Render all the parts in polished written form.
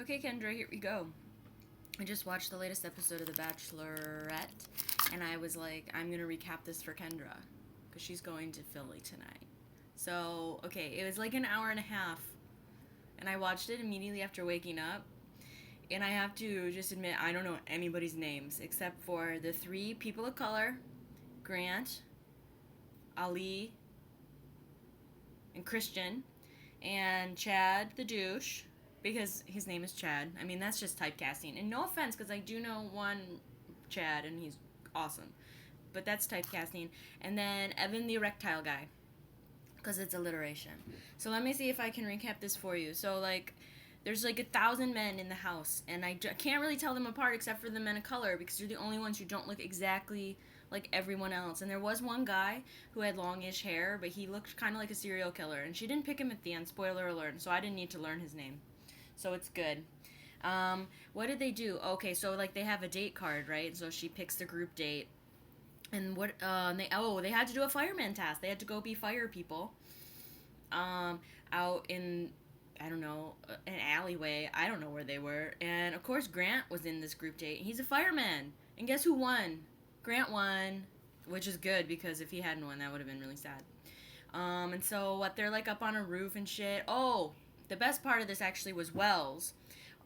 Okay, Kendra, here we go. I just watched the latest episode of The Bachelorette, and I was like, I'm gonna recap this for Kendra, because she's going to Philly tonight. So, okay, it was like an hour and a half, and I watched it immediately after waking up, and I have to just admit, I don't know anybody's names, except for the three people of color, Grant, Ali, and Christian, and Chad the douche, because his name is Chad. I mean, that's just typecasting. And no offense, because I do know one Chad, and he's awesome. But that's typecasting. And then Evan the erectile guy, because it's alliteration. So let me see if I can recap this for you. So, like, there's like 1,000 men in the house, and I can't really tell them apart except for the men of color, because they're the only ones who don't look exactly like everyone else. And there was one guy who had longish hair, but he looked kind of like a serial killer, and she didn't pick him at the end, spoiler alert, so I didn't need to learn his name. So it's good. What did they do? Okay, so like they have a date card, right? So she picks the group date, and they had to do a fireman task. They had to go be fire people, out in, I don't know, an alleyway. I don't know where they were, and of course Grant was in this group date. He's a fireman, and guess who won? Grant won, which is good, because if he hadn't won, that would have been really sad. And so what, they're like up on a roof and shit. Oh, the best part of this actually was Wells.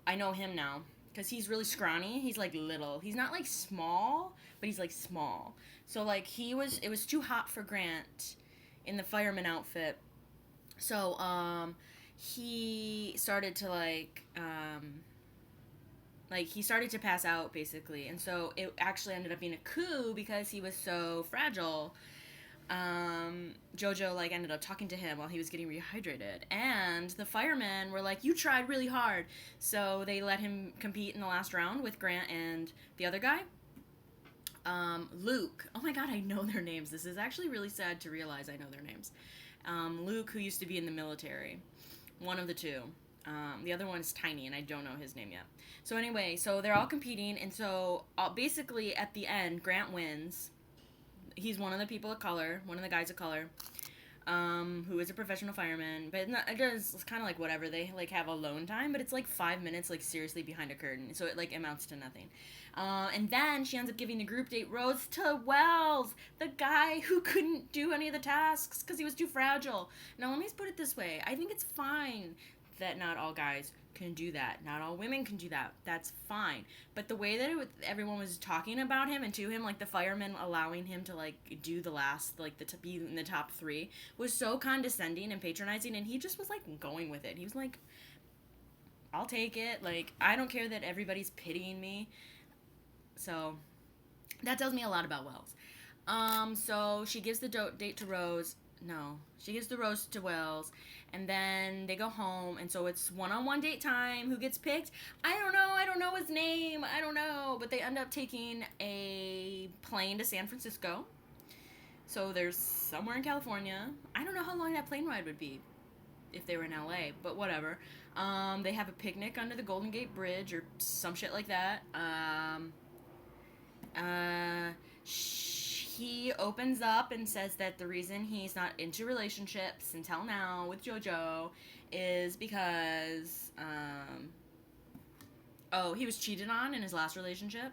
I know him now because he's really scrawny. He's like little. He's not like small, but he's like small. So like it was too hot for Grant in the fireman outfit. So he started to he started to pass out basically. And so it actually ended up being a coup because he was so fragile. Jojo like ended up talking to him while he was getting rehydrated, and the firemen were like, "You tried really hard," so they let him compete in the last round with Grant and the other guy, Luke. Oh my god, I know their names. This is actually really sad to realize I know their names. Luke, who used to be in the military, one of the two. The other one is Tiny, and I don't know his name yet. So anyway, so they're all competing, and so basically at the end, Grant wins. He's one of the people of color, one of the guys of color, who is a professional fireman. But it's kind of like whatever. They like have alone time, but it's like 5 minutes, like seriously behind a curtain. So it like amounts to nothing. And then she ends up giving the group date rose to Wells, the guy who couldn't do any of the tasks because he was too fragile. Now let me put it this way: I think it's fine that not all guys can do that. Not all women can do that. That's fine. But the way that everyone was talking about him and to him, like the firemen allowing him to like do the last, like to be in the top three, was so condescending and patronizing, and he just was like going with it. He was like, "I'll take it. Like I don't care that everybody's pitying me." So that tells me a lot about Wells. So she gives the date to Rose. No, she gives the rose to Wells, and then they go home, and so it's one-on-one date time. Who gets picked? I don't know. I don't know his name. I don't know. But they end up taking a plane to San Francisco. So they're somewhere in California. I don't know how long that plane ride would be if they were in LA, but whatever. They have a picnic under the Golden Gate Bridge or some shit like that. He opens up and says that the reason he's not into relationships until now with JoJo is because, he was cheated on in his last relationship.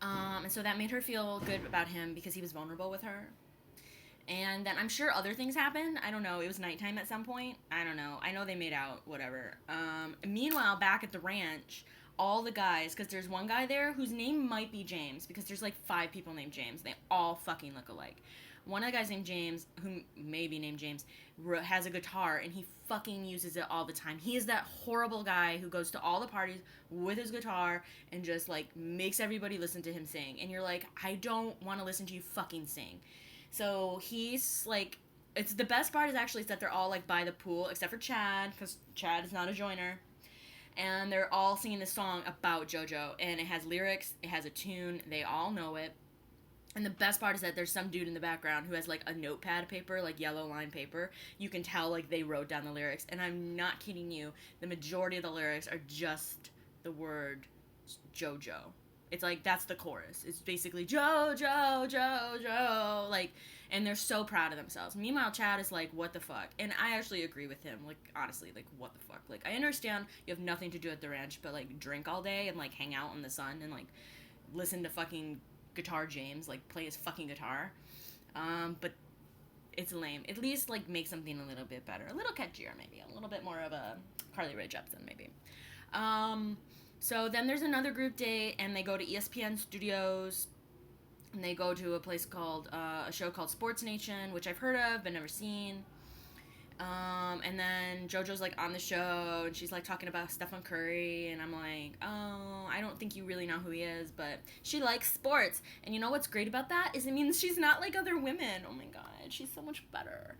And so that made her feel good about him because he was vulnerable with her. And then I'm sure other things happened. I don't know. It was nighttime at some point. I don't know. I know they made out, whatever. Meanwhile, back at the ranch, all the guys, because there's one guy there whose name might be James, because there's like 5 people named James. They all fucking look alike. One of the guys named James, who may be named James, has a guitar, and he fucking uses it all the time. He is that horrible guy who goes to all the parties with his guitar and just like makes everybody listen to him sing. And you're like, I don't want to listen to you fucking sing. So he's like, it's the best part is actually that they're all like by the pool, except for Chad, because Chad is not a joiner. And they're all singing this song about JoJo, and it has lyrics, it has a tune, they all know it. And the best part is that there's some dude in the background who has like a notepad paper, like yellow line paper. You can tell like they wrote down the lyrics, and I'm not kidding you, the majority of the lyrics are just the word JoJo. It's like, that's the chorus. It's basically JoJo, JoJo, like, and they're so proud of themselves. Meanwhile, Chad is like, what the fuck? And I actually agree with him. Like, honestly, like, what the fuck? Like, I understand you have nothing to do at the ranch but, like, drink all day and, like, hang out in the sun and, like, listen to fucking Guitar James, like, play his fucking guitar. But it's lame. At least, like, make something a little bit better. A little catchier, maybe. A little bit more of a Carly Rae Jepsen, maybe. So then there's another group date, and they go to ESPN Studios, and they go to a place called, a show called Sports Nation, which I've heard of, but never seen. And then JoJo's, like, on the show, and she's, like, talking about Stephen Curry, and I'm like, oh, I don't think you really know who he is, but she likes sports. And you know what's great about that is it means she's not like other women. Oh my god, she's so much better.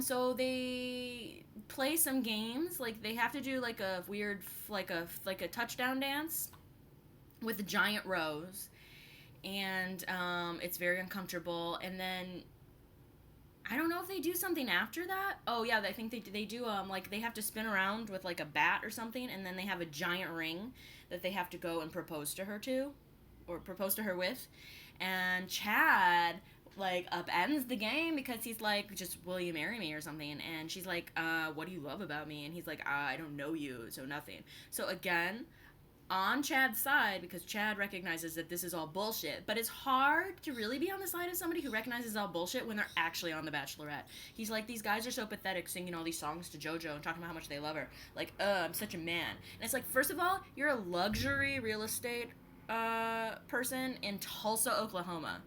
So they play some games. Like, they have to do, like, a weird, like a touchdown dance with a giant rose. And, it's very uncomfortable. And then, I don't know if they do something after that. Oh, yeah, I think they do, like, they have to spin around with, like, a bat or something. And then they have a giant ring that they have to go and propose to her with. And Chad, like, upends the game because he's like, just, will you marry me or something? And she's like, what do you love about me? And he's like, I don't know you, so nothing. So again, on Chad's side, because Chad recognizes that this is all bullshit. But it's hard to really be on the side of somebody who recognizes all bullshit when they're actually on The Bachelorette. He's like, these guys are so pathetic singing all these songs to JoJo and talking about how much they love her. Like, I'm such a man. And it's like, first of all, you're a luxury real estate person in Tulsa, Oklahoma.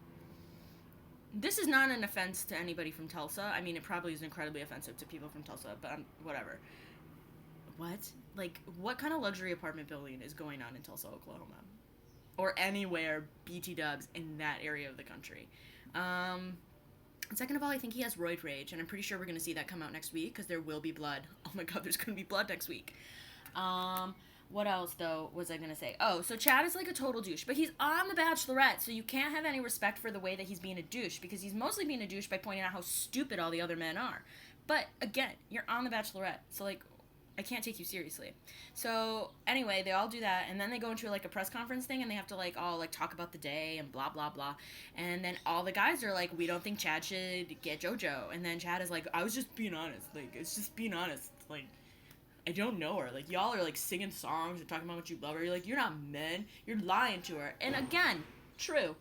This is not an offense to anybody from Tulsa. I mean, it probably is incredibly offensive to people from Tulsa, but whatever. What? Like, what kind of luxury apartment building is going on in Tulsa, Oklahoma? Or anywhere BT dubs in that area of the country? Second of all, I think he has roid rage, and I'm pretty sure we're going to see that come out next week, because there will be blood. Oh my god, there's going to be blood next week. What else, though, was I going to say? Oh, so Chad is like a total douche, but he's on The Bachelorette, so you can't have any respect for the way that he's being a douche, because he's mostly being a douche by pointing out how stupid all the other men are. But, again, you're on The Bachelorette, so, like, I can't take you seriously. So, anyway, they all do that, and then they go into, like, a press conference thing, and they have to, like, all, like, talk about the day, and blah, blah, blah. And then all the guys are like, we don't think Chad should get JoJo. And then Chad is like, I was just being honest. Like, it's just being honest. Like, I don't know her. Like, y'all are, like, singing songs and talking about what you love her. You're like, you're not men. You're lying to her. And again, true.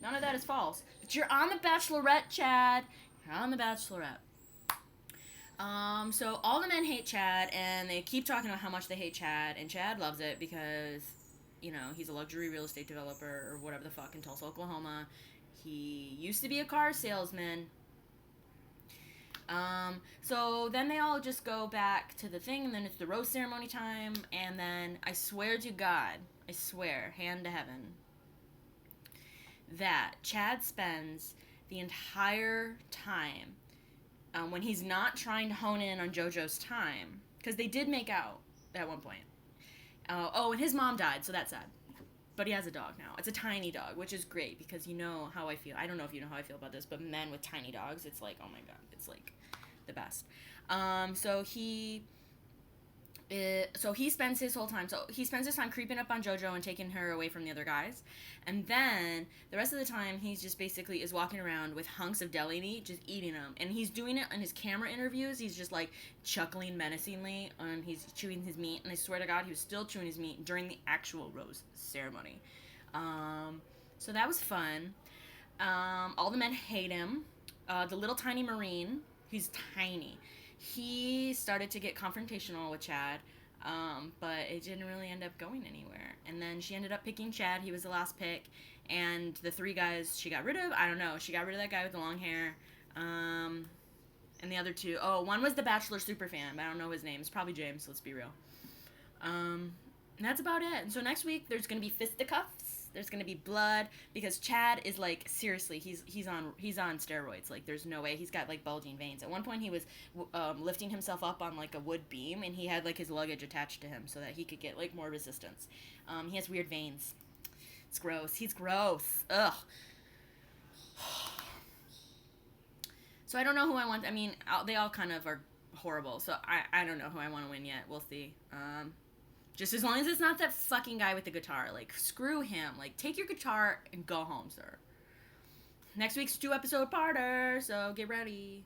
None of that is false. But you're on The Bachelorette, Chad. You're on The Bachelorette. So all the men hate Chad, and they keep talking about how much they hate Chad, and Chad loves it because, you know, he's a luxury real estate developer or whatever the fuck in Tulsa, Oklahoma. He used to be a car salesman. So then they all just go back to the thing, and then it's the rose ceremony time, and then I swear to God, I swear, hand to heaven, that Chad spends the entire time, when he's not trying to hone in on JoJo's time, because they did make out at one point. And his mom died, so that's sad. But he has a dog now. It's a tiny dog, which is great, because you know how I feel. I don't know if you know how I feel about this, but men with tiny dogs, it's like, oh my god, it's like the best. So he spends his whole time, creeping up on JoJo and taking her away from the other guys. And then the rest of the time, he's just basically is walking around with hunks of deli meat, just eating them. And he's doing it in his camera interviews. He's just like chuckling menacingly, and he's chewing his meat. And I swear to God, he was still chewing his meat during the actual rose ceremony. So that was fun. All the men hate him. The little tiny Marine, he's tiny. He started to get confrontational with Chad, but it didn't really end up going anywhere. And then she ended up picking Chad. He was the last pick. And the three guys she got rid of, I don't know. She got rid of that guy with the long hair. And the other two, one was the Bachelor superfan, but I don't know his name. It's probably James, let's be real. And that's about it. And so next week, there's going to be fisticuffs. There's gonna be blood, because Chad is like, seriously, he's on steroids. Like, there's no way. He's got like bulging veins. At one point, he was lifting himself up on like a wood beam, and he had like his luggage attached to him so that he could get like more resistance. He has weird veins. It's gross. He's gross. Ugh. So I don't know who I want. I mean, they all kind of are horrible. So I don't know who I want to win yet. We'll see. Just as long as it's not that fucking guy with the guitar. Like, screw him. Like, take your guitar and go home, sir. Next week's 2-episode parter, so get ready.